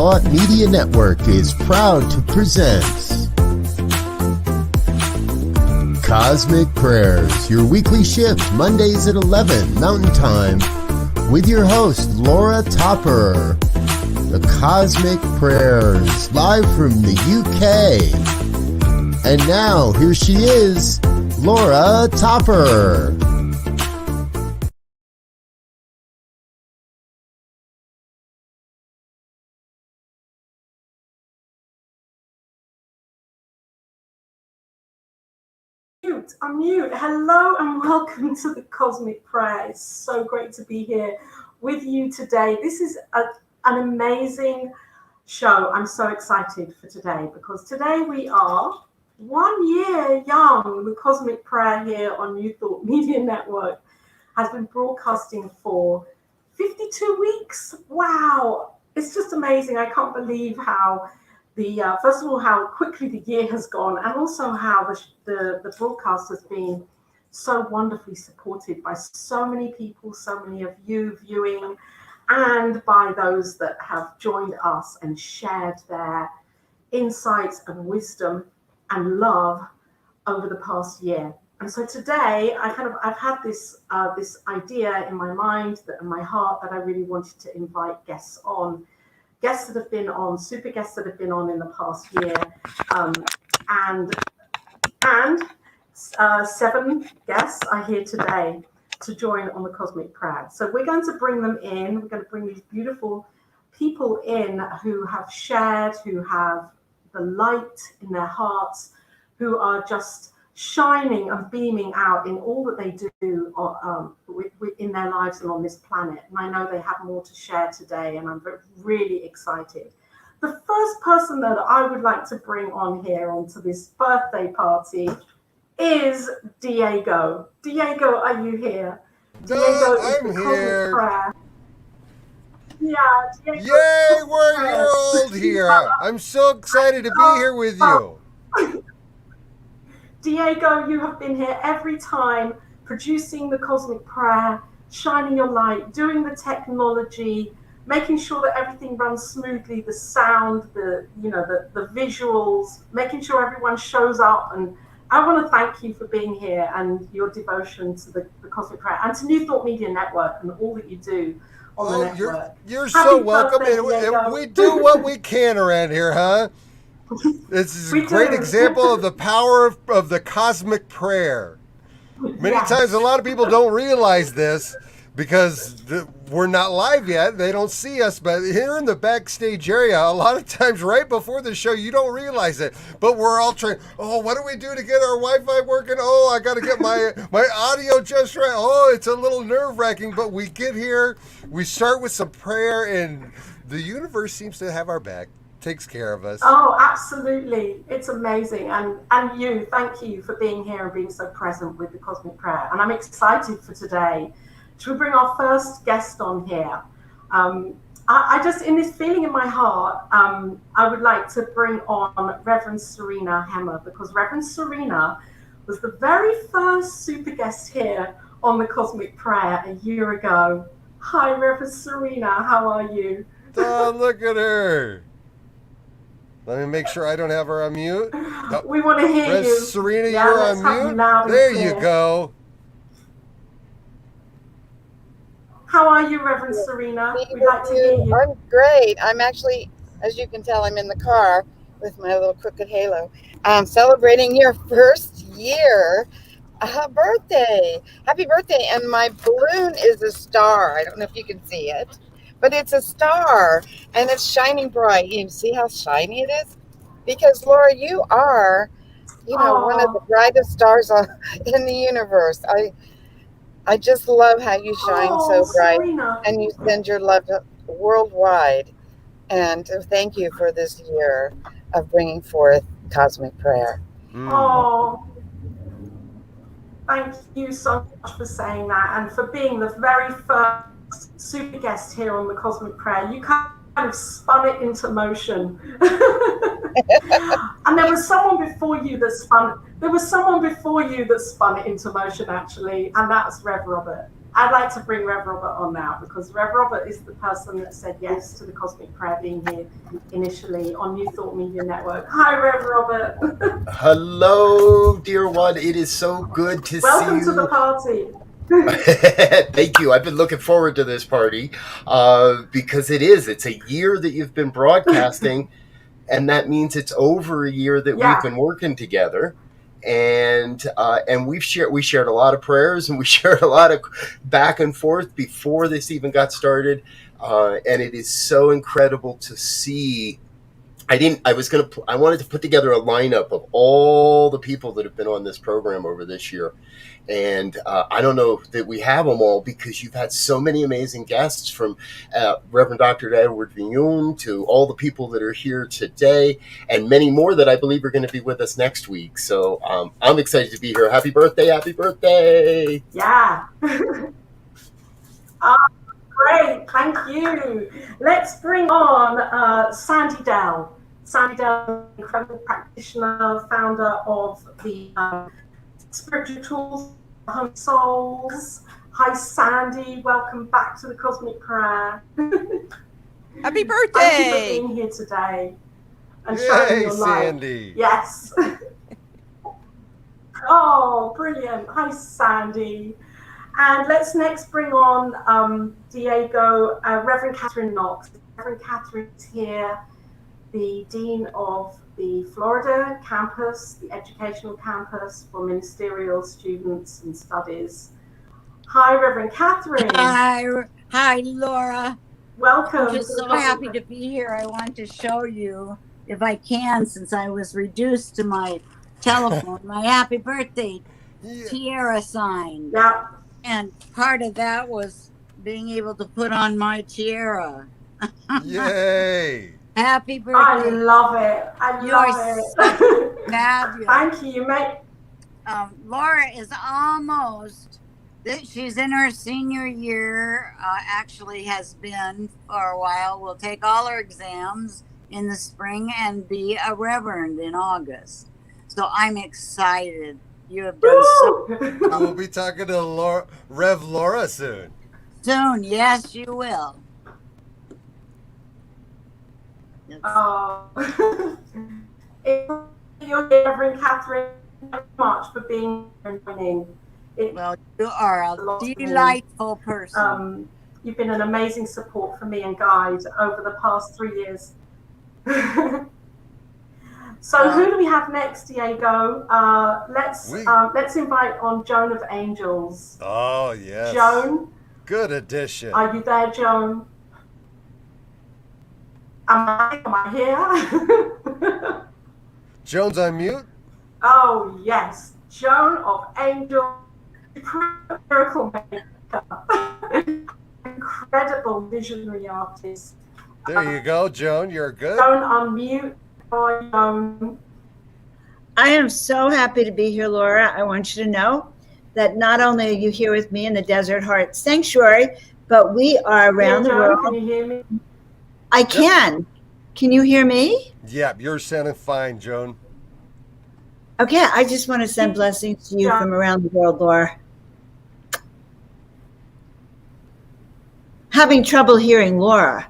Thought Media Network is proud to present Cosmic Prayers, your weekly shift, Mondays at 11 Mountain Time, with your host, Laura Topper. The Cosmic Prayers, live from the UK. And now, here she is, Laura Topper. Unmute. Hello and welcome to the Cosmic Prayer. It's so great to be here with you today. This is an amazing show. I'm so excited for today because today we are 1 year young. The Cosmic Prayer here on New Thought Media Network has been broadcasting for 52 weeks. Wow. It's just amazing. I can't believe how first of all, how quickly the year has gone, and also how the broadcast has been so wonderfully supported by so many people, so many of you viewing, and by those that have joined us and shared their insights and wisdom and love over the past year. And so today, I've had this idea in my mind, in my heart, that I really wanted to invite guests on. Guests that have been on, super guests that have been on in the past year, and 7 guests are here today to join on the Cosmic Prayer. So we're going to bring them in. We're going to bring these beautiful people in who have shared, who have the light in their hearts, who are just shining and beaming out in all that they do in their lives and on this planet. And I know they have more to share today, and I'm really excited. The first person that I would like to bring on here onto this birthday party is Diego. Diego, are you here? Diego is I'm here. Prayer. Yeah, Diego. Yay, we're a year old here. I'm so excited to be here with you. Diego, you have been here every time, producing the Cosmic Prayer, shining your light, doing the technology, making sure that everything runs smoothly, the sound, the visuals, making sure everyone shows up. And I want to thank you for being here and your devotion to the Cosmic Prayer and to New Thought Media Network and all that you do on the network. You're so welcome, and we do what we can around here, huh? This is a great example of the power of the Cosmic Prayer. Many times a lot of people don't realize this because we're not live yet. They don't see us, but here in the backstage area, a lot of times right before the show, you don't realize it. But we're all trying, what do we do to get our Wi-Fi working? I got to get my audio just right. It's a little nerve-wracking, but we get here, we start with some prayer, and the universe seems to have our back. Takes care of us. Oh, absolutely. It's amazing. And thank you for being here and being so present with the Cosmic Prayer. And I'm excited for today to bring our first guest on here. I just, in this feeling in my heart, I would like to bring on Rev Serena Hemmer, because Rev Serena was the very first super guest here on the Cosmic Prayer a year ago. Hi, Rev Serena. How are you? Oh, look at her. Let me make sure I don't have her on mute. We want to hear you. Serena, you're on mute. There you go. How are you, Reverend Serena? We'd like to hear you. I'm great. I'm actually, as you can tell, I'm in the car with my little crooked halo. I'm celebrating your first year birthday. Happy birthday. And my balloon is a star. I don't know if you can see it, but it's a star and it's shining bright. You see how shiny it is? Because Laura, you are, one of the brightest stars in the universe. I just love how you shine so bright, Serena. And you send your love worldwide. And thank you for this year of bringing forth Cosmic Prayer. Thank you so much for saying that and for being the very first super guest here on the Cosmic Prayer. You kind of spun it into motion. And there was someone before you that spun it into motion, actually, and that's Rev Robert. I'd like to bring Rev Robert on now, because Rev Robert is the person that said yes to the Cosmic Prayer being here initially on New Thought Media Network. Hi, Rev Robert. Hello, dear one. It is so good to see you. Welcome to the party. Thank you. I've been looking forward to this party because it's a year that you've been broadcasting, and that means it's over a year that we've been working together. And we shared a lot of prayers, and we shared a lot of back and forth before this even got started. And it is so incredible to see. I wanted to put together a lineup of all the people that have been on this program over this year. And I don't know that we have them all, because you've had so many amazing guests, from Reverend Dr. Edward Vignon to all the people that are here today, and many more that I believe are going to be with us next week. So I'm excited to be here. Happy birthday. Happy birthday. Yeah. Great. Thank you. Let's bring on Sandy Dell. Sandy Dell, incredible practitioner, founder of the Spiritual Tools for Home Souls. Hi, Sandy. Welcome back to the Cosmic Prayer. Happy birthday! Thank you for being here today and sharing your life. Sandy. Yes. Oh, brilliant. Hi, Sandy. And let's next bring on Diego, Reverend Kathryn Knox. Reverend Kathryn is here, the Dean of the Florida campus, the educational campus for ministerial students and studies. Hi, Reverend Kathryn. Hi, Laura. Welcome. I'm just so happy to be here. I want to show you, if I can, since I was reduced to my telephone, my happy birthday tiara sign. Yeah. And part of that was being able to put on my tiara. Yay! Happy birthday. I love it. I love it. Fabulous. Thank you, mate. Laura is almost, she's in her senior year, actually has been for a while. We'll take all her exams in the spring and be a reverend in August. So I'm excited. You have done so. We'll be talking to Rev Laura soon. Soon, yes, you will. Oh. You're here, Reverend Kathryn. Thank you so much for being here and joining. Well, you are a delightful person. You've been an amazing support for me and guide over the past 3 years. So who do we have next, Diego? Let's invite on Joan of Angels. Oh, yes. Joan. Good addition. Are you there, Joan? Am I here? Joan's on mute? Oh, yes. Joan of Angels, miracle maker, incredible visionary artist. There you go, Joan. You're good. Joan, unmute. Joan. I am so happy to be here, Laura. I want you to know that not only are you here with me in the Desert Heart Sanctuary, but we are around the world. Can you hear me? I can. Can you hear me? Yeah, you're sounding fine, Joan. Okay, I just want to send blessings to you from around the world, Laura. Having trouble hearing Laura.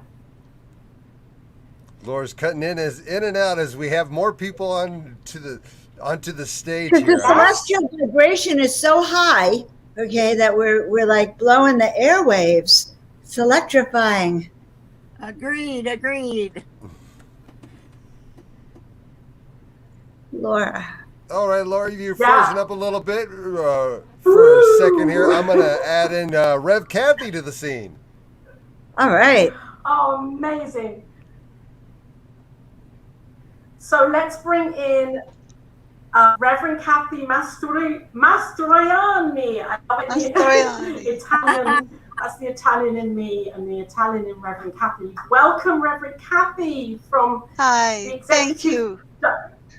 Laura's cutting in and out as we have more people onto the stage Because here. the celestial vibration is so high, okay, that we're like blowing the airwaves. It's electrifying. Agreed. Laura. All right, Laura, you're frozen up a little bit for a second here. I'm going to add in Rev Kathy to the scene. All right. Oh, amazing. So let's bring in Reverend Kathy Mastroianni. I love it. Italian. That's the Italian in me and the Italian in Reverend Kathy. Welcome, Reverend Kathy, from Hi, thank you.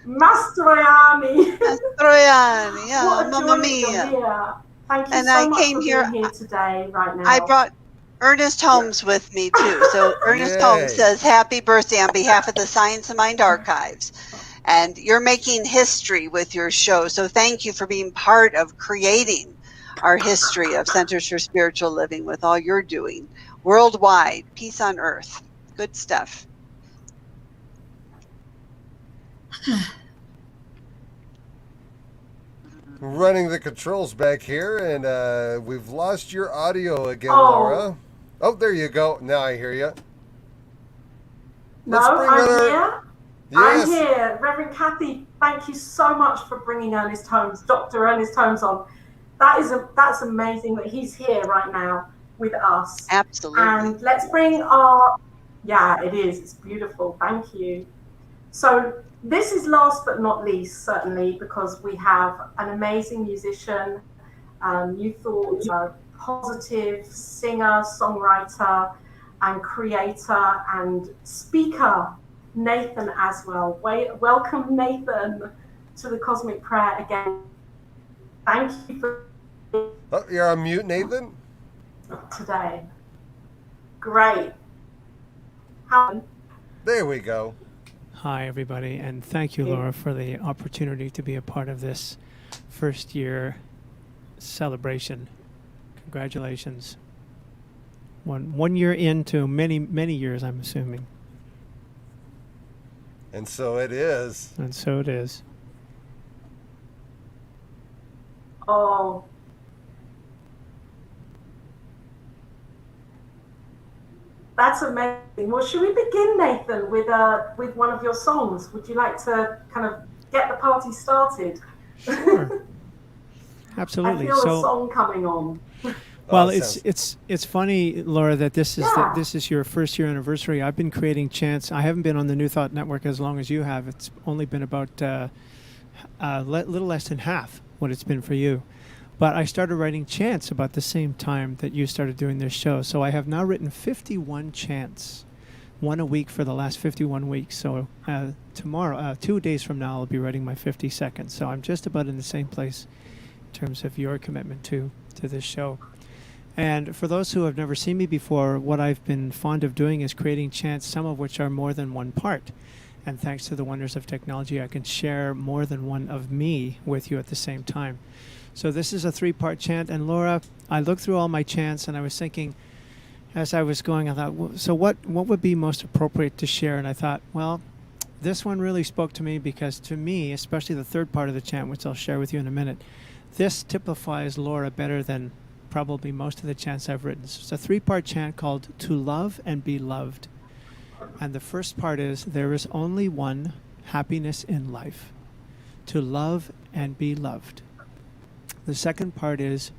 Mastroianni. Mastroianni, yeah, What a Mamma joy Mia. you're here. Thank you And so I much came for here, being here today, right now. I brought Ernest Holmes with me too. So Ernest Yay. Holmes says happy birthday on behalf of the Science of Mind Archives. And you're making history with your show. So thank you for being part of creating our history of Centers for Spiritual Living with all you're doing worldwide. Peace on earth. Good stuff. Running the controls back here, and we've lost your audio again, Laura. Oh, there you go. Now I hear you. No, I'm here. Yes. I'm here. Reverend Kathy, thank you so much for bringing Dr. Ernest Holmes on. That's amazing that he's here right now with us. Absolutely. And let's bring it is. It's beautiful. Thank you. So this is last but not least, certainly, because we have an amazing musician, New Thought, positive singer, songwriter, and creator and speaker, Nathen Aswell. Welcome, Nathen, to the Cosmic Prayer again. Thank you for You're on mute, Nathen? Today. Great. There we go. Hi, everybody, and thank you, Laura, for the opportunity to be a part of this first year celebration. Congratulations. One year into many years, I'm assuming. And so it is. And so it is. Oh. That's amazing. Well, should we begin, Nathen, with one of your songs? Would you like to kind of get the party started? Sure. Absolutely. I feel a song coming on. Well, it's funny, Laura, that this is your first year anniversary. I've been creating chants. I haven't been on the New Thought Network as long as you have. It's only been about little less than half what it's been for you. But I started writing chants about the same time that you started doing this show. So I have now written 51 chants, one a week for the last 51 weeks. So tomorrow, 2 days from now, I'll be writing my 52nd. So I'm just about in the same place in terms of your commitment to this show. And for those who have never seen me before, what I've been fond of doing is creating chants, some of which are more than one part. And thanks to the wonders of technology, I can share more than one of me with you at the same time. So this is a 3-part chant. And Laura, I looked through all my chants and I was thinking, as I was going, I thought, so what would be most appropriate to share? And I thought, well, this one really spoke to me because to me, especially the 3rd part of the chant, which I'll share with you in a minute, this typifies Laura better than probably most of the chants I've written. So it's a 3-part chant called To Love and Be Loved. And the first part is, there is only one happiness in life, to love and be loved. The second part is,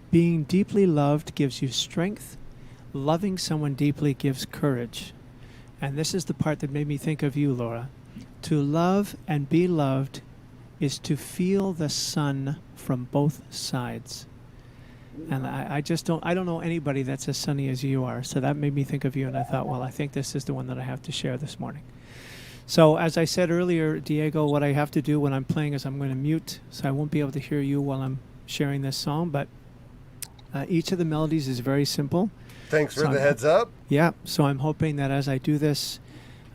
being deeply loved gives you strength. Loving someone deeply gives courage. And this is the part that made me think of you, Laura. To love and be loved is to feel the sun from both sides. And I don't know anybody that's as sunny as you are. So that made me think of you. And I thought, well, I think this is the one that I have to share this morning. So as I said earlier, Diego, what I have to do when I'm playing is I'm going to mute. So I won't be able to hear you while I'm sharing this song. But each of the melodies is very simple. Thanks for the heads up. Yeah. So I'm hoping that as I do this,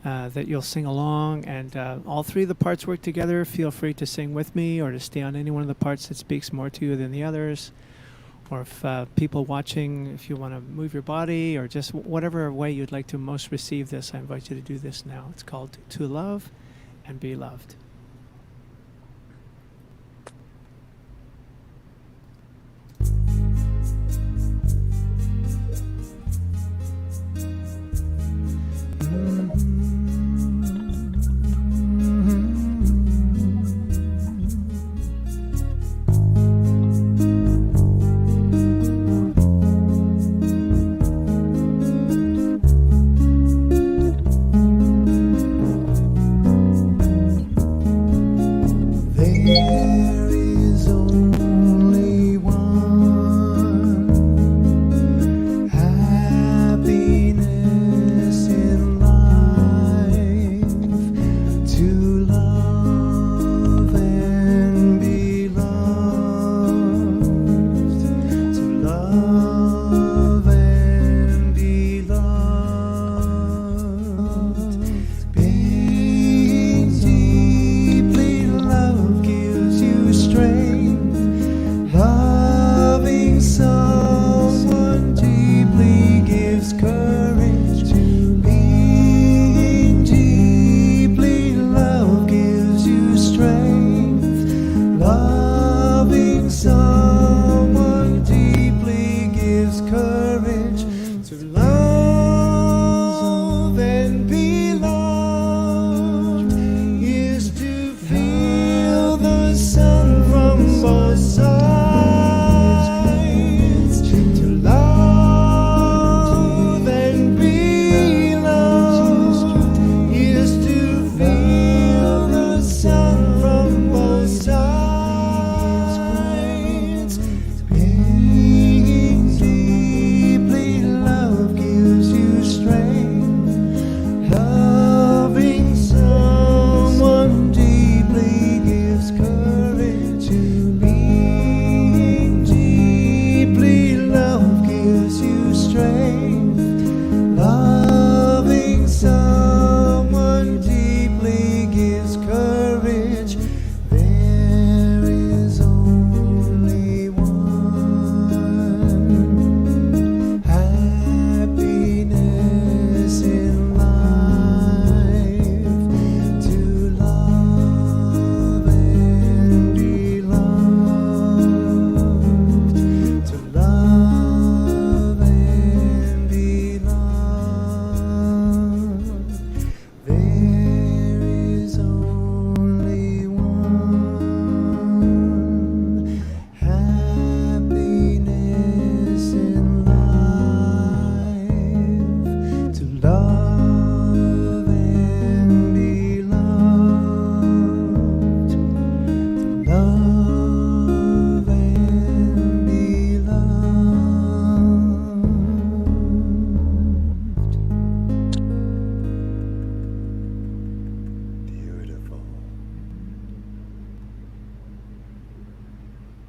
that you'll sing along. And all 3 of the parts work together. Feel free to sing with me or to stay on any one of the parts that speaks more to you than the others. Or if people watching, if you want to move your body or just whatever way you'd like to most receive this, I invite you to do this now. It's called To Love and Be Loved. Loving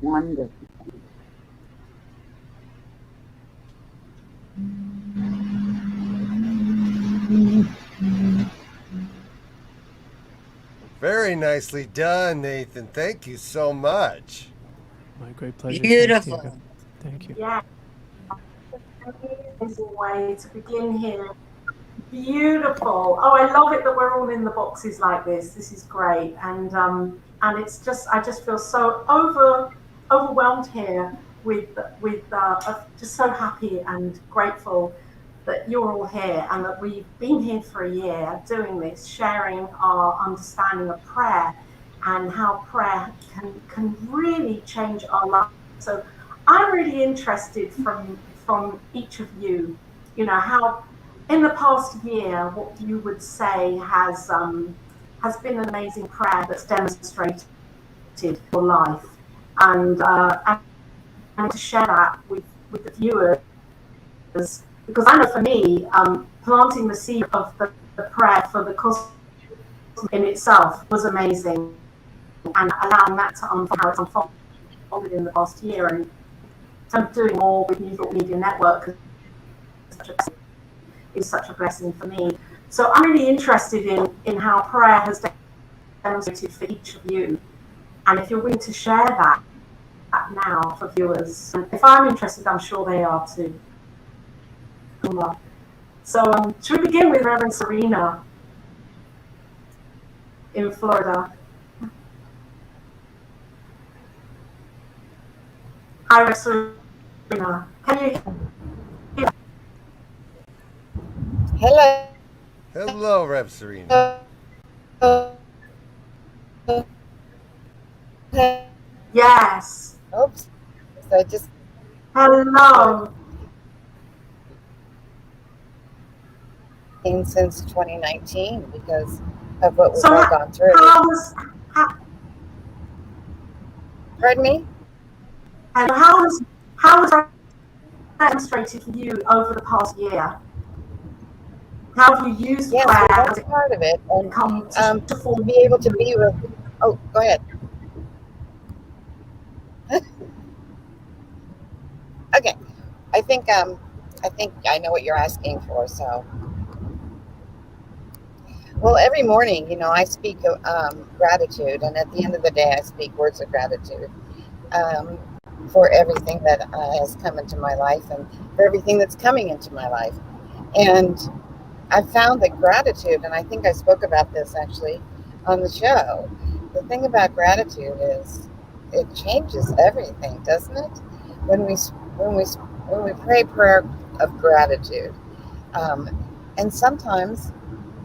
wonderful. Very nicely done, Nathen. Thank you so much. My great pleasure. Beautiful. Thank you. Yeah. Amazing way to begin here. Beautiful. Oh, I love it that we're all in the boxes like this. This is great, and it's just I just feel so overwhelmed here with just so happy and grateful that you're all here and that we've been here for a year doing this, sharing our understanding of prayer and how prayer can really change our lives. So I'm really interested from each of you, how in the past year, what you would say has been an amazing prayer that's demonstrated your life, and to share that with the viewers, because I know for me, planting the seed of the prayer for the cosmos in itself was amazing, and allowing that to unfold how it's unfolded in the past year, and doing more with New Thought Media Network is such a blessing for me. So I'm really interested in how prayer has demonstrated for each of you, and if you're willing to share that now for viewers. And if I'm interested, I'm sure they are too. So should we begin with Rev Serena in Florida? Hi, Rev Serena. Can you hear? Hello. Hello, Rev Serena. Yes. Oops. So I just. Hello. Since 2019 because of what we've all gone through. Pardon me? And how has demonstrated for you over the past year? How have you used prayer? So that's part of it. And to be able to be with. Oh, go ahead. Okay. I think I know what you're asking for. So. Well, every morning, I speak gratitude, and at the end of the day, I speak words of gratitude for everything that has come into my life and for everything that's coming into my life. And I've found that gratitude, and I think I spoke about this actually on the show, the thing about gratitude is it changes everything, doesn't it? When we pray prayer of gratitude, and sometimes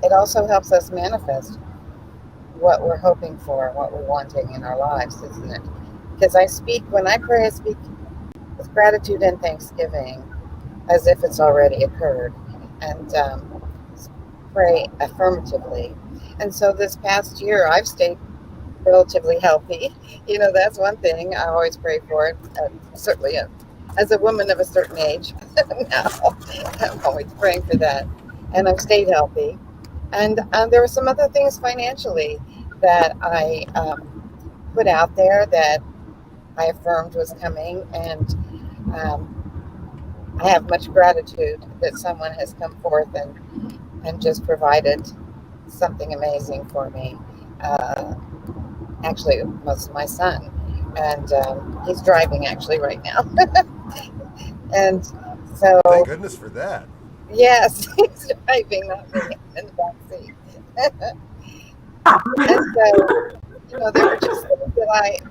it also helps us manifest what we're hoping for, what we're wanting in our lives, isn't it? Because when I pray, I speak with gratitude and thanksgiving as if it's already occurred, and pray affirmatively. And so this past year, I've stayed relatively healthy. That's one thing I always pray for, certainly as a woman of a certain age now, I'm always praying for that. And I've stayed healthy. And there were some other things financially that I put out there that I affirmed was coming, and I have much gratitude that someone has come forth and just provided something amazing for me. Actually, it was my son, and he's driving actually right now. And so, thank goodness for that. Yes, he's driving, not me, in the back seat. And so, there were just things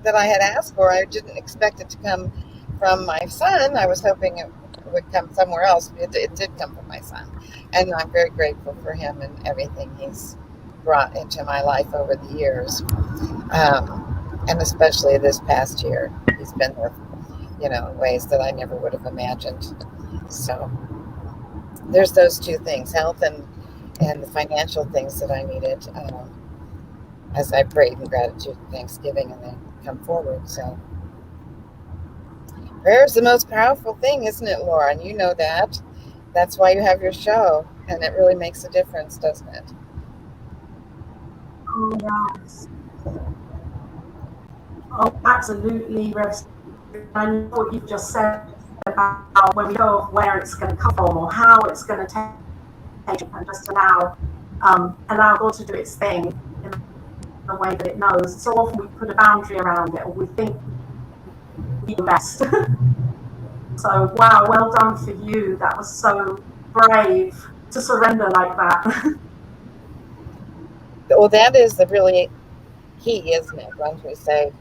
that I had asked for. I didn't expect it to come from my son. I was hoping it would come somewhere else. It did come from my son, and I'm very grateful for him and everything he's brought into my life over the years, and especially this past year. He's been there, in ways that I never would have imagined. So there's those two things, health and the financial things that I needed, as I prayed in gratitude and thanksgiving, and then come forward. So prayer is the most powerful thing, isn't it, Laura? And you know that. That's why you have your show, and it really makes a difference, doesn't it? Oh, yes. Oh, absolutely, Rev I know what you've just said about when we know of where it's going to come from or how it's going to take, and just allow God to do its thing in the way that it knows. So often we put a boundary around it, or we think we do best. So wow, well done for you. That was so brave to surrender like that. Well, that is the really key, isn't it? Once we say,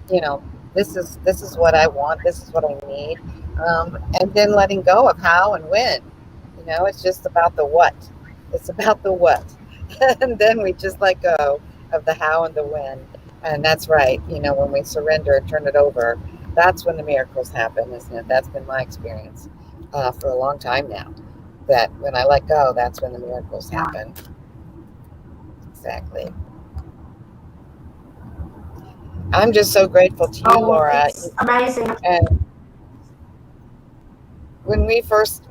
you know, this is what I want, this is what I need, and then letting go of how and when. You know, it's just about the what. It's about the what, and then we just let go of the how and the when. And that's right. You know, when we surrender and turn it over, that's when the miracles happen, isn't it? That's been my experience for a long time now. That when I let go, that's when the miracles happen. Exactly. I'm just so grateful to you, Laura. It's amazing. And when we first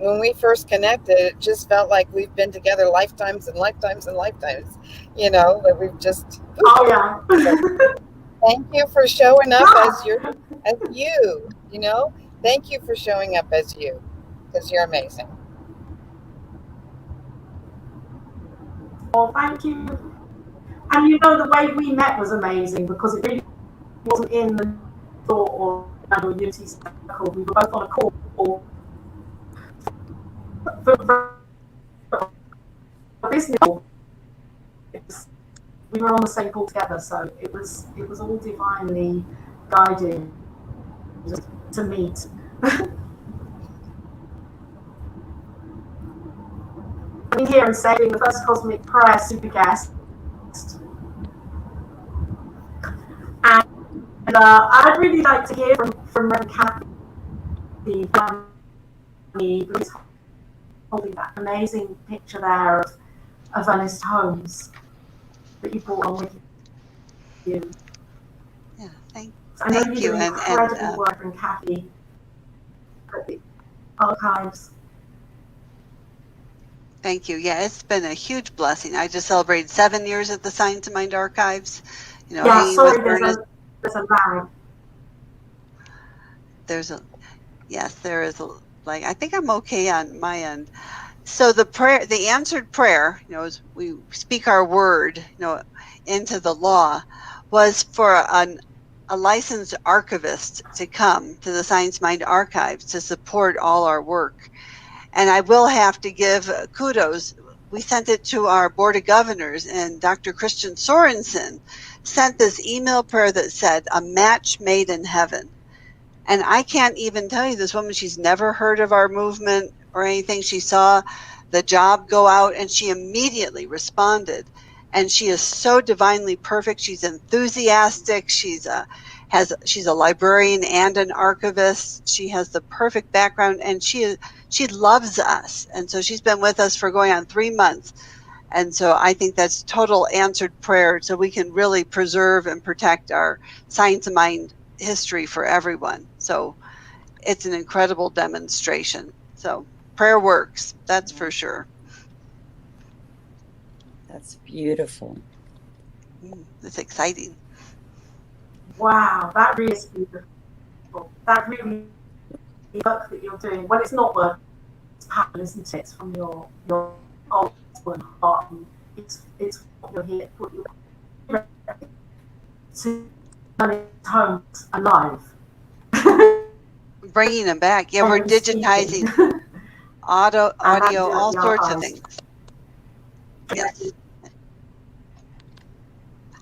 connected, it just felt like we've been together lifetimes and lifetimes and lifetimes. You know, that we've just. Oh yeah. So, thank you for showing up as you. You know, thank you for showing up as you, because you're amazing. Oh, thank you. And you know, the way we met was amazing because it really wasn't in the thought or unity circle. We were both on a call for business. We were on the same call together, so it was all divinely guided to meet. I'm here and saying the first Cosmic Prayer super guest. And I'd really like to hear from Rev Kathy, who's holding that amazing picture there of Ernest Holmes that you brought on with you. Yeah, thank I know you you. do incredible work from Kathy at the archives. Thank you. Yeah, it's been a huge blessing. I just celebrated 7 years at the Science of Mind Archives. You know, Yeah, sorry, with Ernest. there's a lag. There is I think I'm okay on my end. So the answered prayer, you know, as we speak our word, you know, into the law, was for a licensed archivist to come to the Science Mind Archives to support all our work. And I will have to give kudos. We sent it to our Board of Governors, and Dr. Christian Sorensen sent this email prayer that said, "A match made in heaven." And I can't even tell you, this woman, she's never heard of our movement or anything. She saw the job go out and she immediately responded. And she is so divinely perfect. She's enthusiastic. She's a librarian and an archivist. She has the perfect background, and she loves us. And so she's been with us for going on 3 months. And so I think that's total answered prayer, so we can really preserve and protect our Science of Mind history for everyone. So it's an incredible demonstration. So prayer works, that's for sure. That's beautiful. It's exciting. Wow, that really is beautiful. That really the work that you're doing. Well, it's not work, it's passion, isn't it? It's from your heart and heart. It's what you're here, what you're to home alive. Bringing them back. Yeah, we're digitizing audio, all sorts of things. Yes.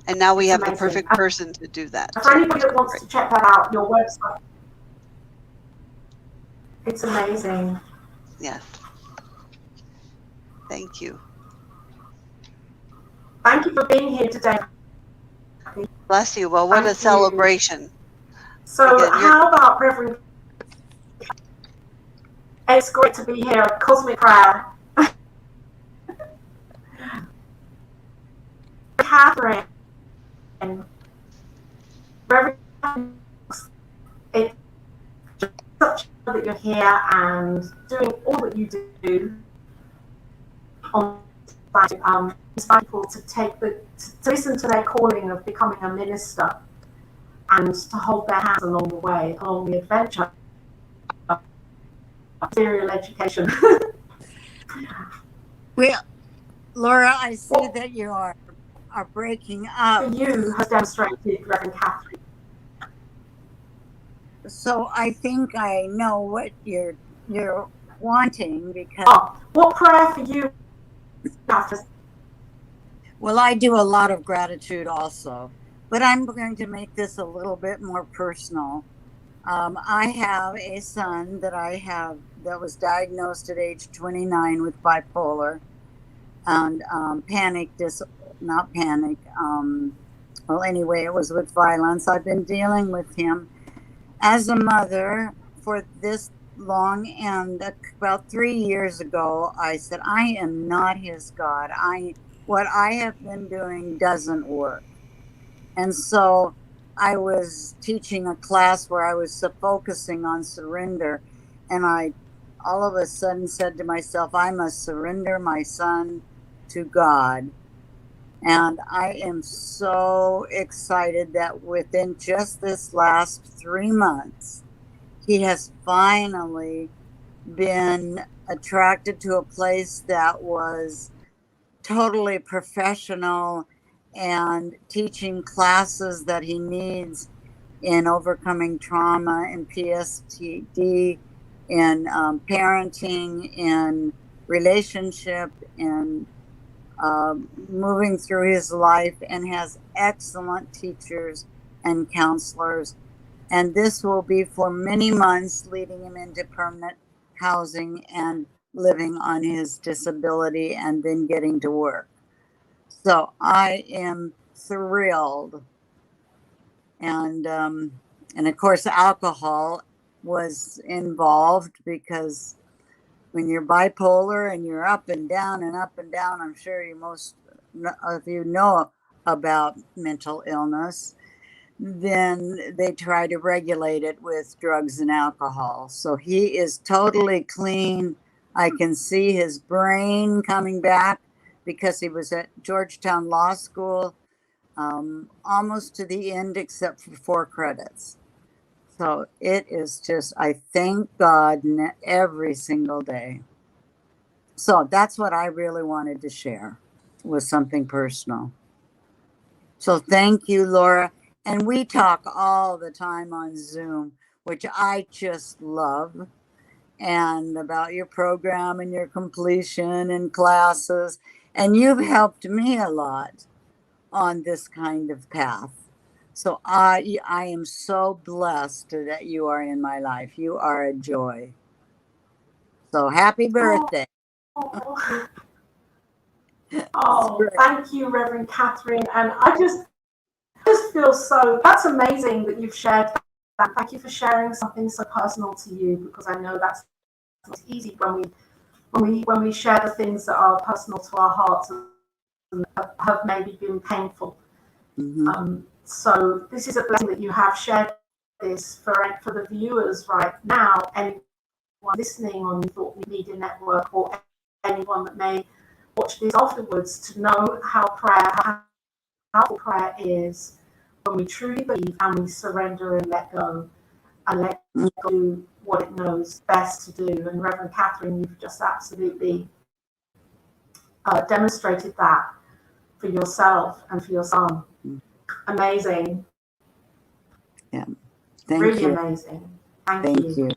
And now we have the perfect person to do that. For anybody that wants to check that out, your website. It's amazing. Yes. Thank you. Thank you for being here today. Bless you. Well, what a celebration. So again, how about Reverend? It's great to be here at Cosmic Prayer. Kathryn, Reverend Knox, it's such a that you're here and doing all that you do on inspire people to listen to their calling of becoming a minister. and to hold their hands along the way, along the adventure. Serial education. Well, Laura, I see that you are breaking up. For you has demonstrated, Reverend Kathryn. So I think I know what you're wanting, because what prayer for you, Kathryn? Well, I do a lot of gratitude also, but I'm going to make this a little bit more personal. I have a son that was diagnosed at age 29 with bipolar and well, anyway, it was with violence. I've been dealing with him as a mother for this long, and about 3 years ago, I said, I am not his God. What I have been doing doesn't work. And so I was teaching a class where I was focusing on surrender, and I all of a sudden said to myself, I must surrender my son to God. And I am so excited that within just this last 3 months, he has finally been attracted to a place that was totally professional and teaching classes that he needs in overcoming trauma and PTSD, in parenting, in relationship, in moving through his life, and has excellent teachers and counselors. And this will be for many months, leading him into permanent housing and living on his disability and then getting to work. So I am thrilled. And of course, alcohol was involved, because when you're bipolar and you're up and down, I'm sure most of you know about mental illness, then they try to regulate it with drugs and alcohol. So he is totally clean. I can see his brain coming back, because he was at Georgetown Law School almost to the end, except for 4 credits. So it is just, I thank God every single day. So that's what I really wanted to share, was something personal. So thank you, Laura. And we talk all the time on Zoom, which I just love, and about your program and your completion and classes. And you've helped me a lot on this kind of path. So I am so blessed that you are in my life. You are a joy. So happy birthday. Thank you, Reverend Kathryn. And I just feel so, that's amazing that you've shared that. Thank you for sharing something so personal to you, because I know that's not easy when we share the things that are personal to our hearts and have maybe been painful. Mm-hmm. So this is a blessing that you have shared this for the viewers right now, anyone listening on the Thought Media Network, or anyone that may watch this afterwards, to know how powerful prayer is when we truly believe and we surrender and let go, and let go do what it knows best to do. And Reverend Kathryn, you've just absolutely demonstrated that for yourself and for your son. Amazing. Yeah. Thank really you. Amazing. Thank you.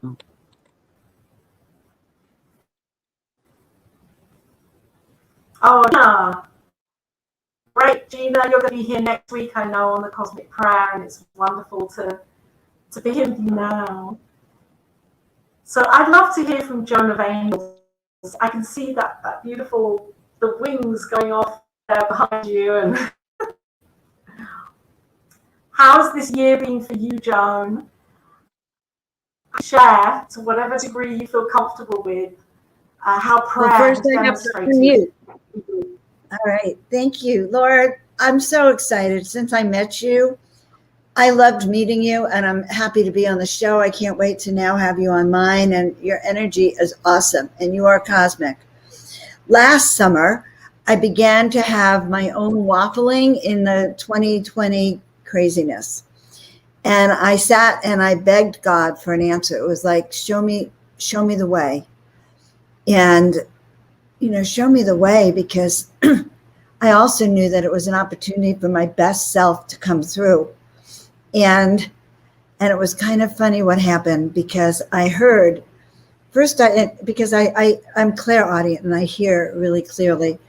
Oh, yeah. Great, Gina. You're going to be here next week, I know, on the Cosmic Prayer, and it's wonderful to be here with you now. So I'd love to hear from Joan of Angels. I can see that beautiful, the wings going off there behind you. And how's this year been for you, Joan? Share to whatever degree you feel comfortable with how prayer has demonstrated. All right. Thank you, Laura. I'm so excited. Since I met you, I loved meeting you, and I'm happy to be on the show. I can't wait to now have you on mine, and your energy is awesome, and you are cosmic. Last summer, I began to have my own waffling in the 2020 craziness. And I sat and I begged God for an answer. It was like, show me the way. And, show me the way, because I also knew that it was an opportunity for my best self to come through. And it was kind of funny what happened, because I heard first, because I'm clairaudient and I hear really clearly.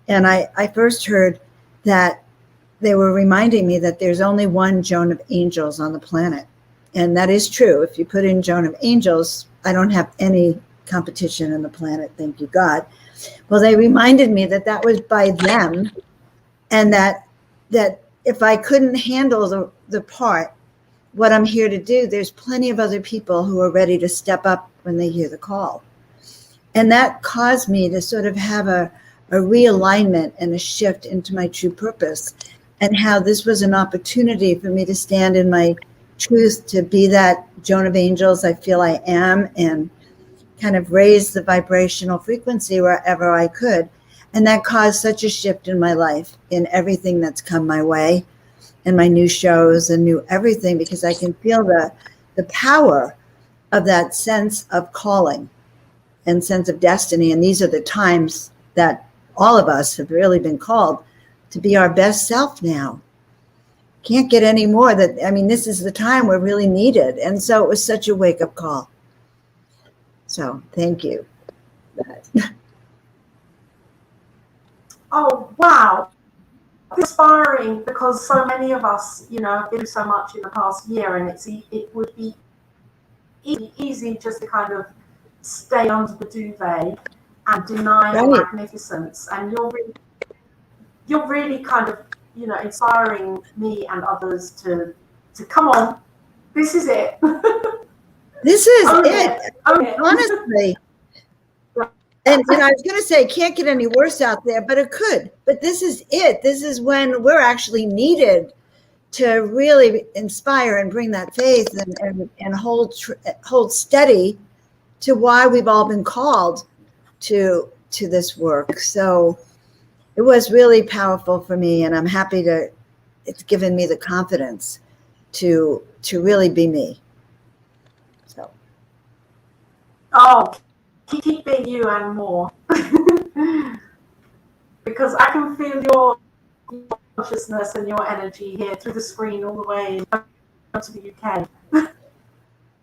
And I first heard that they were reminding me that there's only one Joan of Angels on the planet. And that is true. If you put in Joan of Angels, I don't have any competition on the planet, thank you, God. Well, they reminded me that was by them, and that if I couldn't handle the part, what I'm here to do, there's plenty of other people who are ready to step up when they hear the call. And that caused me to sort of have a realignment and a shift into my true purpose, and how this was an opportunity for me to stand in my truth, to be that Joan of Angels I feel I am, and kind of raise the vibrational frequency wherever I could. And that caused such a shift in my life, in everything that's come my way, and my new shows and new everything, because I can feel the power of that sense of calling and sense of destiny. And these are the times that all of us have really been called to be our best self now. Can't get any more. This is the time we're really needed. And so it was such a wake-up call. So thank you. Oh, wow. Inspiring, because so many of us, have been so much in the past year, and it would be easy just to kind of stay under the duvet and deny the magnificence. And you're really kind of, inspiring me and others to come on. This is it. This is it. Honestly. And I was going to say, it can't get any worse out there, but it could. But this is it. This is when we're actually needed to really inspire and bring that faith and hold steady to why we've all been called to this work. So it was really powerful for me, and I'm happy it's given me the confidence to really be me. So. Oh, keep being you and more. Because I can feel your consciousness and your energy here through the screen all the way to the UK.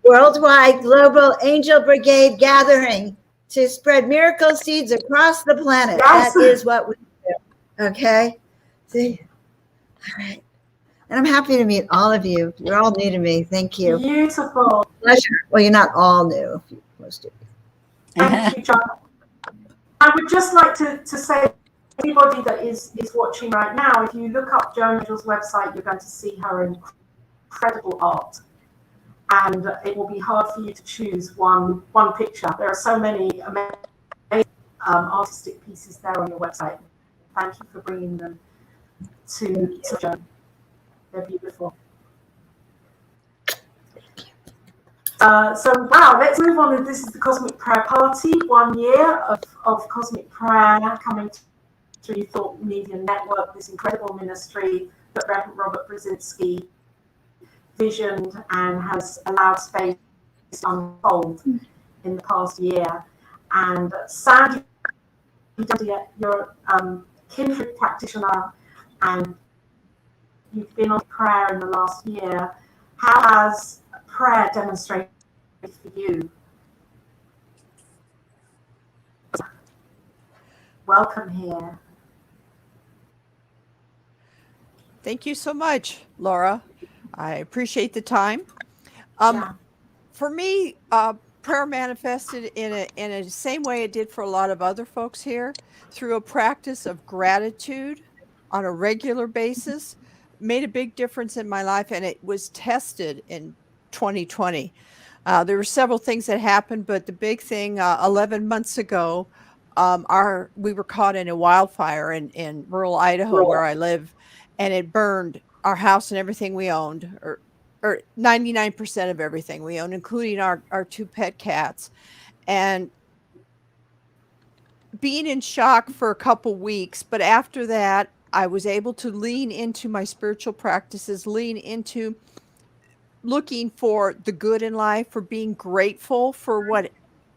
Worldwide Global Angel Brigade gathering to spread miracle seeds across the planet. Yes. That is what we do. Okay? See? All right. And I'm happy to meet all of you. You're all new to me. Thank you. Beautiful. Pleasure. Well, you're not all new. Most of you. Thank you, John. I would just like to say, anybody that is watching right now, if you look up Joan Angel's website, you're going to see her incredible art. And it will be hard for you to choose one picture. There are so many amazing artistic pieces there on your website. Thank you for bringing them to Joan. They're beautiful. So wow, let's move on. This is the Cosmic Prayer Party, 1 year of Cosmic Prayer coming through the Thought Media Network, this incredible ministry that Reverend Robert Brzezinski visioned and has allowed space to unfold in the past year. And Sandy, you're a kindred practitioner, and you've been on prayer in the last year. How has prayer demonstrated for you? Welcome here. Thank you so much, Laura. I appreciate the time. For me, prayer manifested in a same way it did for a lot of other folks here, through a practice of gratitude on a regular basis. Made a big difference in my life, and it was tested in 2020. There were several things that happened, but the big thing, 11 months ago, we were caught in a wildfire in rural Idaho, where I live, and it burned our house and everything we owned, or 99% of everything we owned, including our 2 pet cats. And being in shock for a couple weeks, but after that, I was able to lean into my spiritual practices, lean into looking for the good in life, for being grateful for what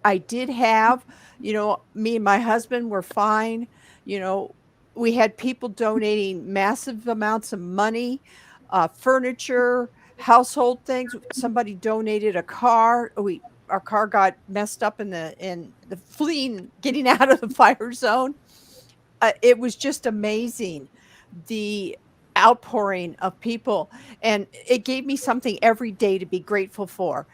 I did have. You know, me and my husband were fine. You know, we had people donating massive amounts of money, furniture, household things. Somebody donated a car. Our car got messed up in the fleeing, getting out of the fire zone. It was just amazing, the outpouring of people, and it gave me something every day to be grateful for.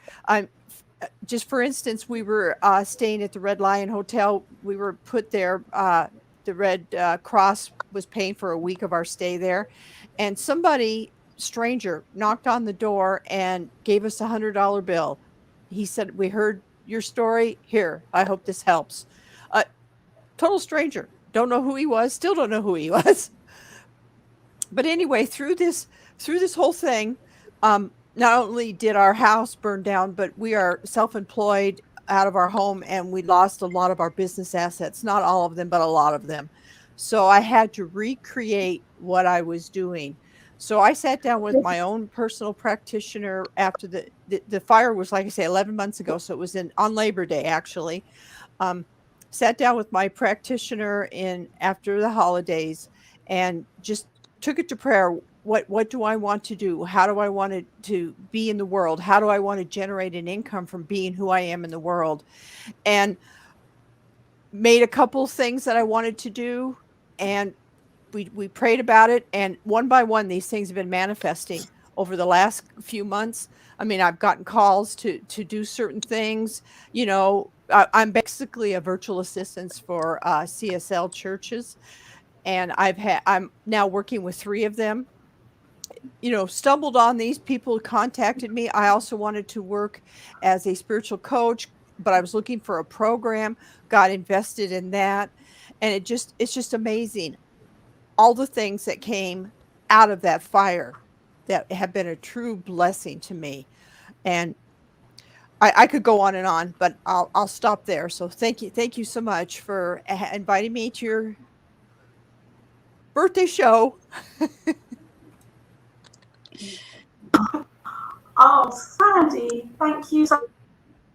Just for instance, we were staying at the Red Lion Hotel. We were put there. The Red Cross was paying for a week of our stay there, and somebody stranger knocked on the door and gave us $100 bill. He said, "We heard your story. Here, I hope this helps." Total stranger. Don't know who he was. Still don't know who he was. But anyway, through this whole thing, not only did our house burn down, but we are self-employed out of our home, and we lost a lot of our business assets. Not all of them, but a lot of them. So I had to recreate what I was doing. So I sat down with my own personal practitioner after the fire was, like I say, 11 months ago. So it was on Labor Day, actually. Sat down with my practitioner after the holidays and just took it to prayer. What do I want to do? How do I want to be in the world? How do I want to generate an income from being who I am in the world? And made a couple things that I wanted to do, and we prayed about it, and one by one these things have been manifesting over the last few months. I mean, I've gotten calls to do certain things. You know, I'm basically a virtual assistant for CSL churches, and I'm now working with 3 of them. You know, stumbled on these people, contacted me. I also wanted to work as a spiritual coach, but I was looking for a program, got invested in that, and it's just amazing, all the things that came out of that fire that have been a true blessing to me. And I could go on, but I'll stop there. So thank you so much for inviting me to your birthday show. Oh, Sandy, thank you so much.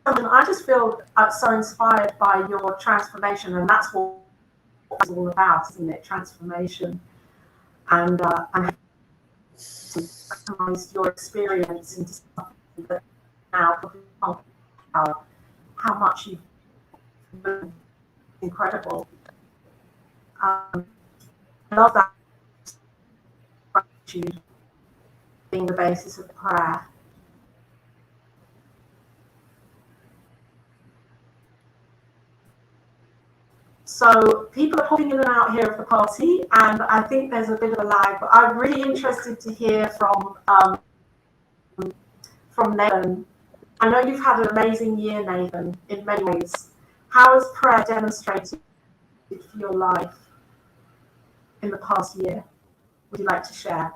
I just feel so inspired by your transformation, and that's what it's all about, isn't it? Transformation, and to customize your experience into something that now how much you've been incredible. I love that gratitude being the basis of prayer. So people are popping in and out here of the party, and I think there's a bit of a lag, but I'm really interested to hear from Nathen. I know you've had an amazing year, Nathen, in many ways. How has prayer demonstrated for your life in the past year? Would you like to share?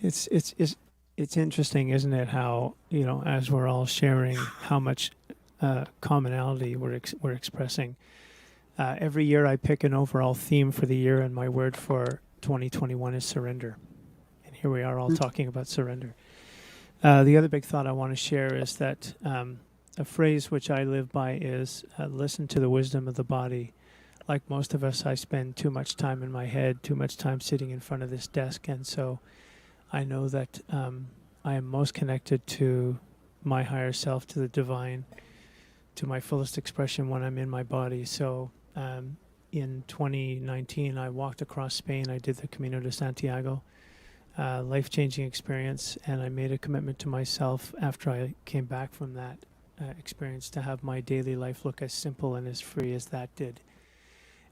It's interesting, isn't it? How, you know, as we're all sharing, how much commonality we're expressing. Every year I pick an overall theme for the year, and my word for 2021 is surrender. And here we are all talking about surrender. The other big thought I want to share is that a phrase which I live by is listen to the wisdom of the body. Like most of us, I spend too much time in my head, too much time sitting in front of this desk, and so I know that I am most connected to my higher self, to the divine, to my fullest expression when I'm in my body. So in 2019, I walked across Spain. I did the Camino de Santiago, life-changing experience, and I made a commitment to myself after I came back from that experience to have my daily life look as simple and as free as that did.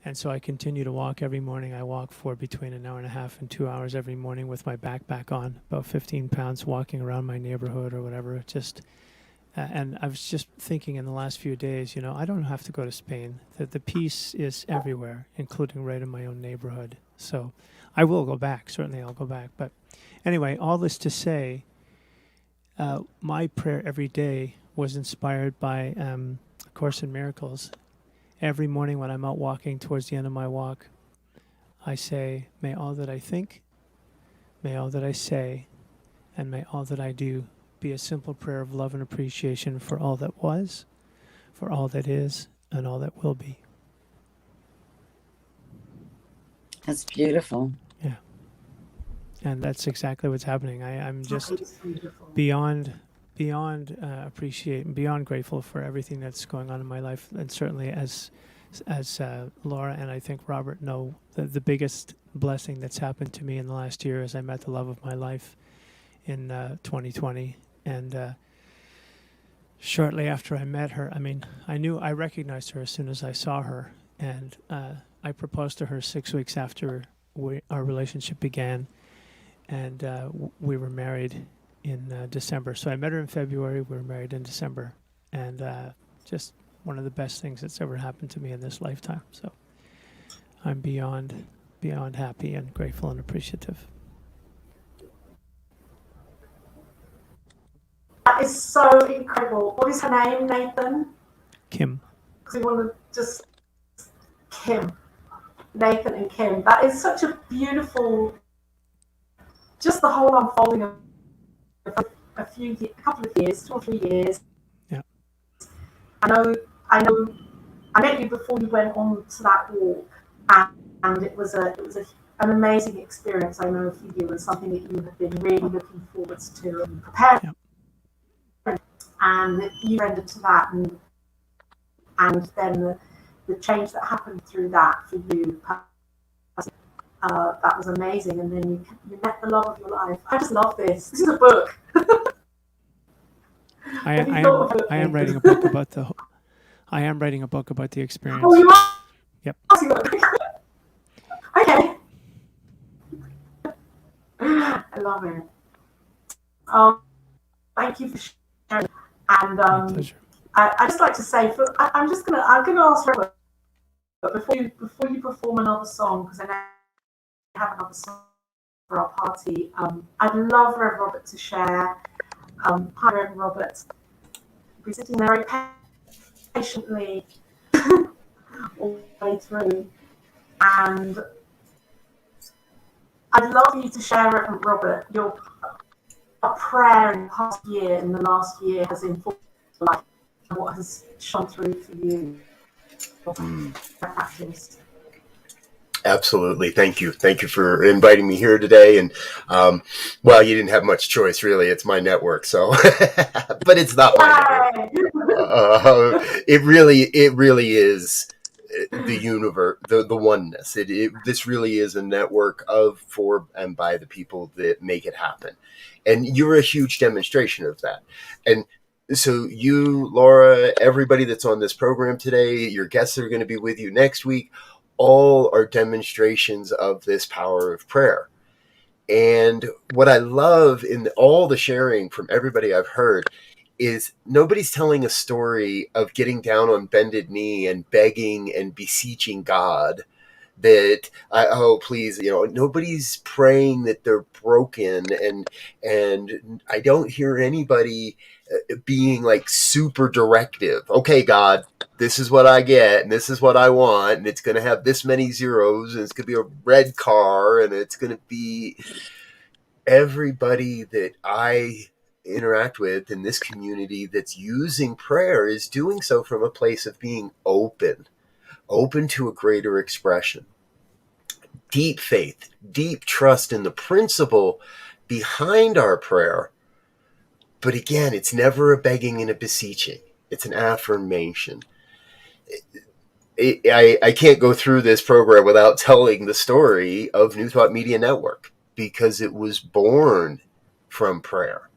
And so I continue to walk every morning. I walk for between an hour and a half and 2 hours every morning with my backpack on, about 15 pounds, walking around my neighborhood or whatever. And I was just thinking in the last few days, you know, I don't have to go to Spain. The peace is everywhere, including right in my own neighborhood. So I will go back. Certainly I'll go back. But anyway, all this to say, my prayer every day was inspired by A Course in Miracles. Every morning when I'm out walking towards the end of my walk, I say, may all that I think, may all that I say, and may all that I do be a simple prayer of love and appreciation for all that was, for all that is, and all that will be. That's beautiful. Yeah. And that's exactly what's happening. I'm just beyond beyond grateful for everything that's going on in my life, and certainly as Laura and I think Robert know, the biggest blessing that's happened to me in the last year is I met the love of my life in 2020, and shortly after I met her, I recognized her as soon as I saw her, and I proposed to her 6 weeks after our relationship began, and we were married in December. So I met her in February, we were married in December, and just one of the best things that's ever happened to me in this lifetime. So I'm beyond happy and grateful and appreciative. That is so incredible. What is her name, Nathen? Kim. Because we want to just Kim. Nathen and Kim. That is such a beautiful, just the whole unfolding of a couple of years, 2 or 3 years. Yeah. I met you before you went on to that walk, and it was an amazing experience, I know, for you, and something that you have been really looking forward to and preparing. Yeah. And you surrendered to that, and then the change that happened through that for you, that was amazing. And then you met the love of your life. I just love this. This is a book. I am writing a book about the. I am writing a book about the experience. Oh, you are? Yep. Okay. I love it. Thank you for sharing. And My pleasure. I just like to say, I'm gonna ask Robert, but before you perform another song, because I know you have another song for our party. I'd love Rev Robert to share. Hi, Rev Robert. We're sitting there very patiently all the way through, and I'd love you to share, Reverend Robert, your prayer in the last year has informed your life and what has shone through for you. Practice. Absolutely. Thank you. Thank you for inviting me here today. And, well, you didn't have much choice, really. It's my network. So, but it's not my network. It really is the universe, the oneness. This really is a network of, for, and by the people that make it happen. And you're a huge demonstration of that. And so you, Laura, everybody that's on this program today, your guests that are going to be with you next week, all are demonstrations of this power of prayer. And what I love in all the sharing from everybody I've heard is nobody's telling a story of getting down on bended knee and begging and beseeching God that, oh, please, nobody's praying that they're broken. And I don't hear anybody being like super directive. Okay, God, this is what I get and this is what I want. And it's going to have this many zeros and it's going to be a red car and it's going to be everybody that I interact with in this community that's using prayer is doing so from a place of being open to a greater expression. Deep faith, deep trust in the principle behind our prayer. But again, it's never a begging and a beseeching. It's an affirmation. I can't go through this program without telling the story of New Thought Media Network because it was born from prayer.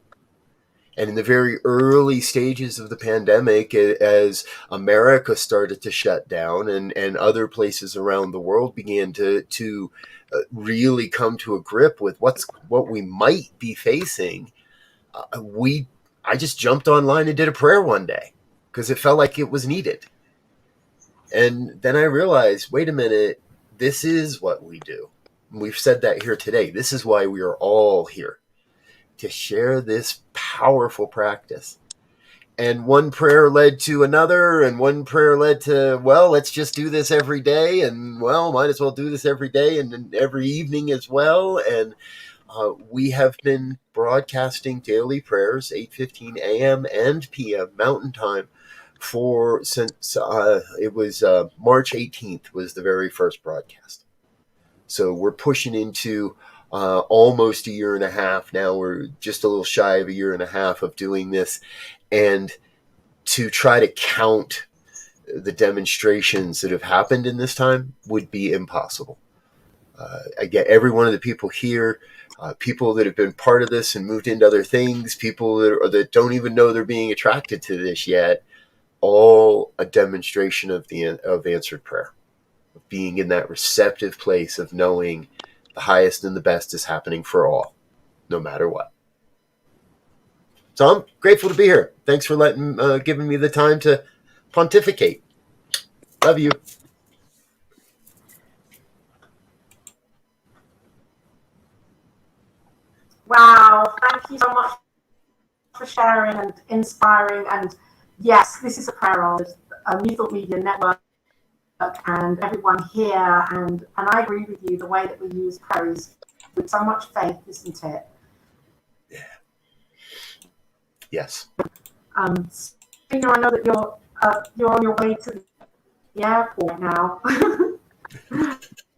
And in the very early stages of the pandemic, as America started to shut down and other places around the world began to really come to a grip with what we might be facing, I just jumped online and did a prayer one day because it felt like it was needed. And then I realized, wait a minute, this is what we do. We've said that here today. This is why we are all here, to share this powerful practice. And one prayer led to another, and one prayer led to, well, let's just do this every day. And, well, might as well do this every day and every evening as well. And we have been broadcasting daily prayers, 8:15 a.m. and p.m. Mountain Time, since it was March 18th was the very first broadcast. So we're pushing into almost a year and a half now. We're just a little shy of a year and a half of doing this, and to try to count the demonstrations that have happened in this time would be impossible. I get every one of the people here, people that have been part of this and moved into other things, people that don't even know they're being attracted to this yet, all a demonstration of answered prayer, of being in that receptive place of knowing the highest and the best is happening for all, no matter what. So I'm grateful to be here. Thanks for giving me the time to pontificate. Love you. Wow, thank you so much for sharing and inspiring. And yes, this is a prayer of New Thought Media Network and everyone here. And I agree with you, the way that we use prayer is with so much faith, isn't it? Yeah. Yes. Serena, I know that you're on your way to the airport now.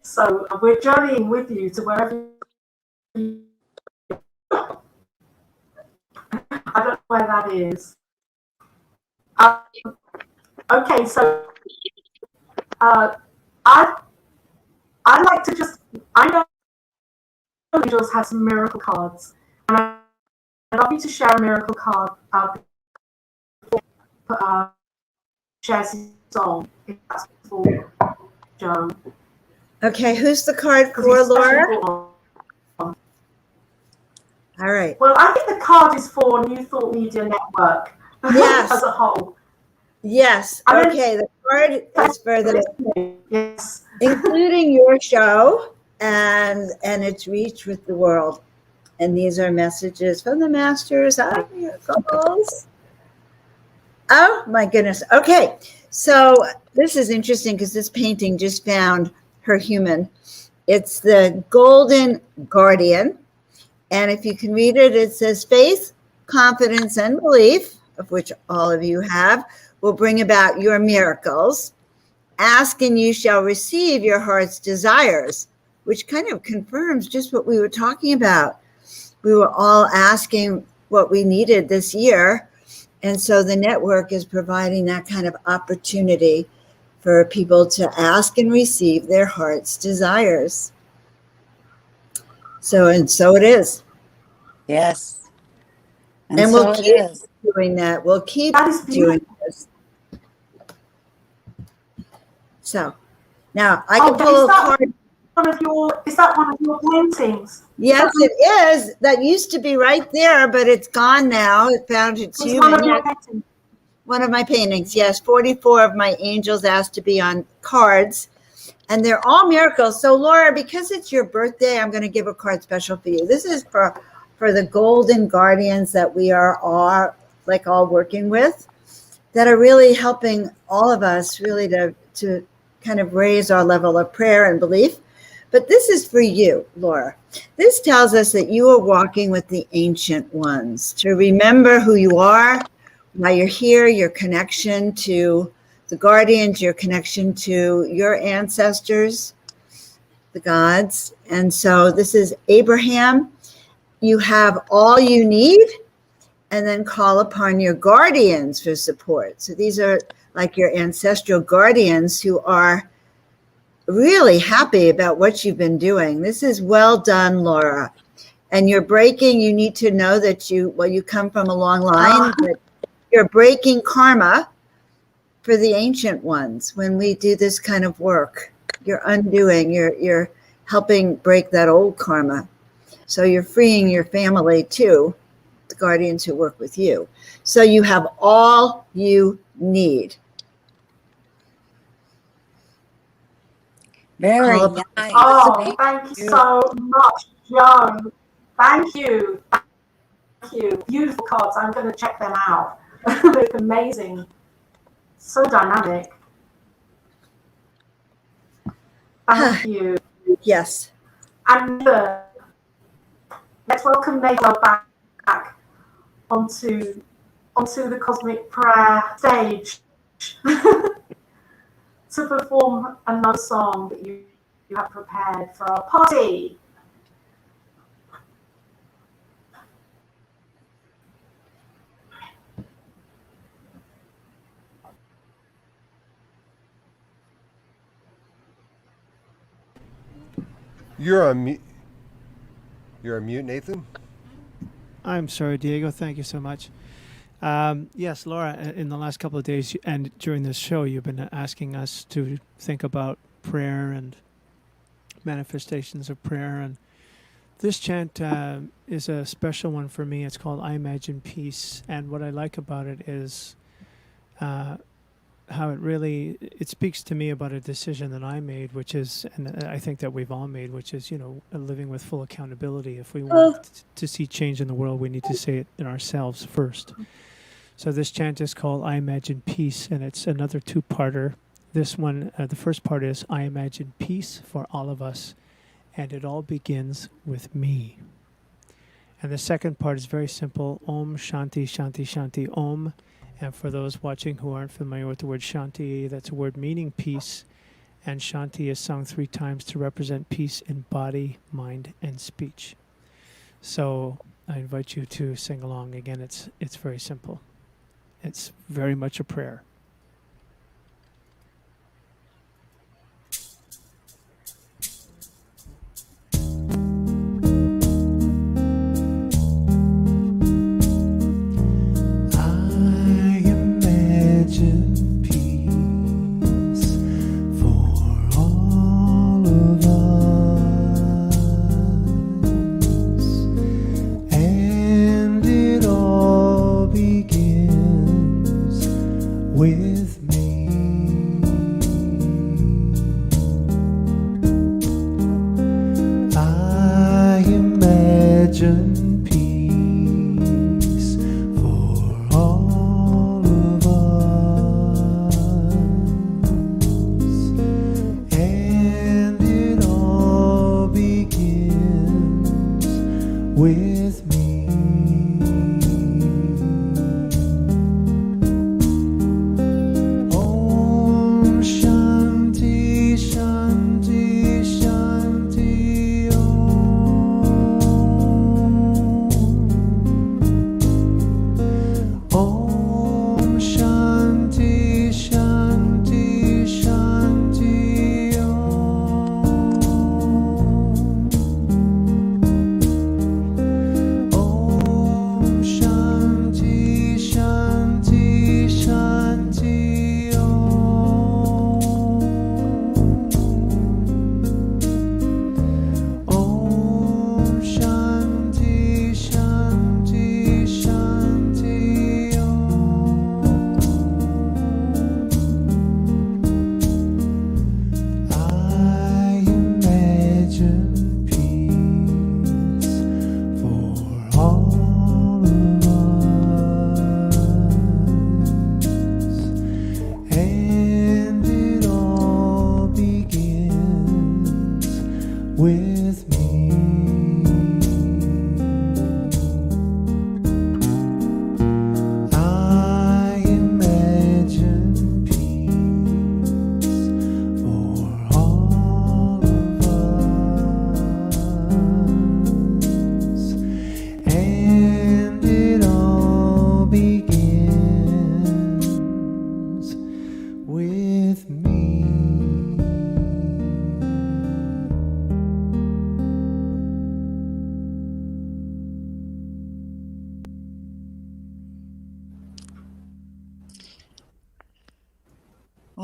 So we're journeying with you to wherever you I don't know where that is. Okay, so I'd like to I know Angels has some miracle cards, and I'd love you to share a miracle card shares his song, if that's for Joan. Okay, who's the card for, Laura? All right. Well, I think the card is for New Thought Media Network as a whole. Yes. Okay, the card is for yes, including your show and its reach with the world. And these are messages from the masters of miracles. Oh my goodness. Okay, so this is interesting because this painting just found her human. It's the Golden Guardian. And if you can read it, it says faith, confidence, and belief, of which all of you have, will bring about your miracles. Ask and you shall receive your heart's desires, which kind of confirms just what we were talking about. We were all asking what we needed this year. And so the network is providing that kind of opportunity for people to ask and receive their heart's desires. So it is. Yes. And we'll keep doing that. We'll keep doing this. So now I can pull a card. Is that one of your paintings? Yes, it is. That used to be right there, but it's gone now. It found its human. One of my paintings, yes. 44 of my angels asked to be on cards. And they're all miracles. So, Laura, because it's your birthday, I'm going to give a card special for you. This is for the golden guardians that we are all working with, that are really helping all of us really to kind of raise our level of prayer and belief. But this is for you, Laura. This tells us that you are walking with the ancient ones, to remember who you are, why you're here, your connection to the guardians, your connection to your ancestors, the gods. And so this is Abraham. You have all you need, and then call upon your guardians for support. So these are like your ancestral guardians who are really happy about what you've been doing. This is well done, Laura. And you're breaking, you need to know that you come from a long line, but you're breaking karma for the ancient ones. When we do this kind of work, you're undoing, you're helping break that old karma. So you're freeing your family too, the guardians who work with you. So you have all you need. Very nice. Oh, thank you so much, Joan. Thank you. Thank you. Beautiful cards. I'm going to check them out. They're amazing. So dynamic. Thank you. Yes. And Let's welcome Nathen back onto the Cosmic Prayer stage to perform another song that you have prepared for our party. You're on mute. You're on mute, Nathen. I'm sorry, Diego. Thank you so much. Yes, Laura, in the last couple of days and during this show, you've been asking us to think about prayer and manifestations of prayer. And this chant is a special one for me. It's called I Imagine Peace. And what I like about it is how it speaks to me about a decision that I made, which is, and I think that we've all made, which is, living with full accountability. If we want to see change in the world, we need to see it in ourselves first. So this chant is called I Imagine Peace, and it's another two-parter. This one, the first part is I imagine peace for all of us, and it all begins with me. And the second part is very simple. Om Shanti Shanti Shanti Om. And for those watching who aren't familiar with the word Shanti, that's a word meaning peace. And Shanti is sung 3 times to represent peace in body, mind, and speech. So I invite you to sing along. Again, it's very simple. It's very much a prayer.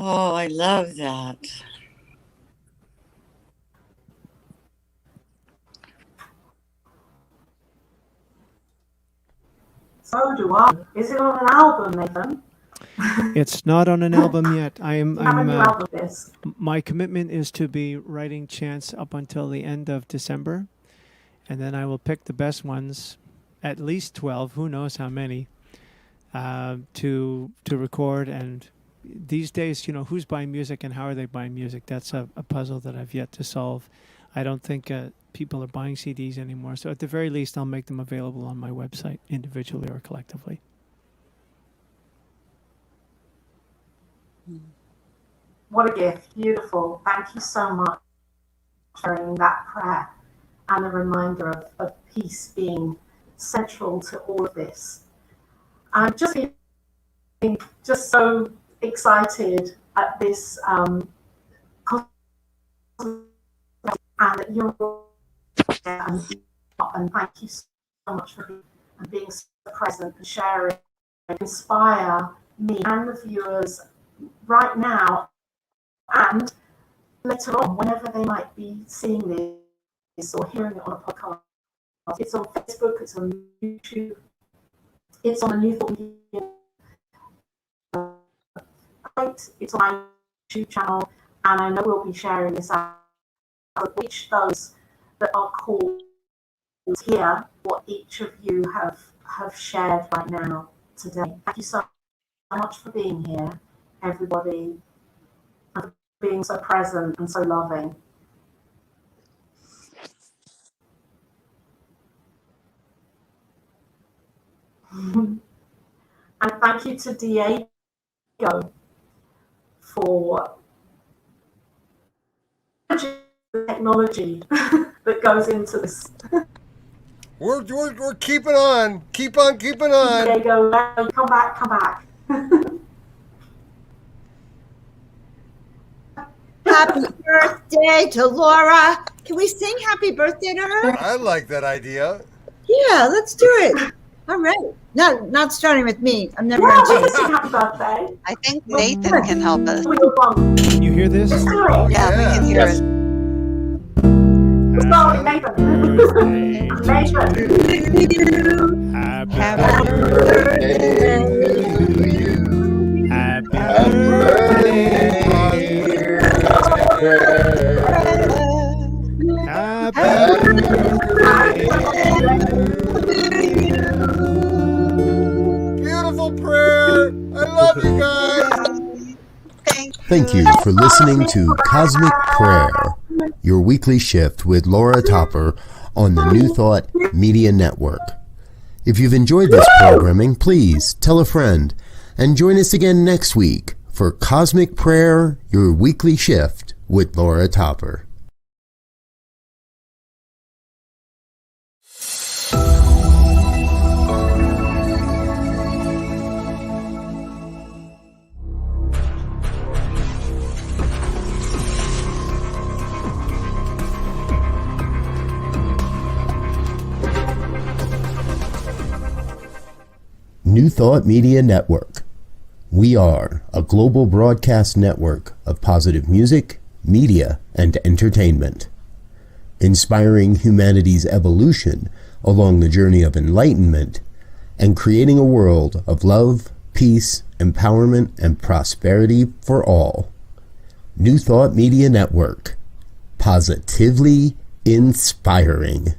Oh, I love that. So do I. Is it on an album, Nathen? It's not on an album yet. My commitment is to be writing chants up until the end of December, and then I will pick the best ones, at least 12, who knows how many, to record. And these days, who's buying music and how are they buying music? That's a puzzle that I've yet to solve. I don't think people are buying CDs anymore. So at the very least, I'll make them available on my website individually or collectively. What a gift. Beautiful. Thank you so much for sharing that prayer and a reminder of peace being central to all of this. I'm just so excited at this and that you're and thank you so much for being so present and sharing, inspire me and the viewers right now and later on, whenever they might be seeing this or hearing it on a podcast. It's on Facebook, it's on YouTube, it's on the New Thought Media, it's on my YouTube channel, and I know we'll be sharing this out to reach those that are called to hear what each of you have shared right now today. Thank you so much for being here, everybody, and for being so present and so loving. And thank you to Diego for the technology that goes into this. We're keeping on. Keep on keeping on. Diego, come back. Happy birthday to Laura. Can we sing happy birthday to her? I like that idea. Yeah, let's do it. All right. No, not starting with me. I'm never Yeah, going we to can sing happy birthday. I think Nathen can help us. Can you hear this? Let's do it. Yeah, we can hear it. Let's start with Nathen. Nathen. Happy birthday to you. Happy birthday. Happy Beautiful prayer. I love you guys. Thank you for listening to Cosmic Prayer, your weekly shift with Laura Topper on the New Thought Media Network. If you've enjoyed this programming, please tell a friend and join us again next week for Cosmic Prayer, your weekly shift with Laura Topper. New Thought Media Network. We are a global broadcast network of positive music, media, and entertainment, inspiring humanity's evolution along the journey of enlightenment and creating a world of love, peace, empowerment, and prosperity for all. New Thought Media Network. Positively inspiring.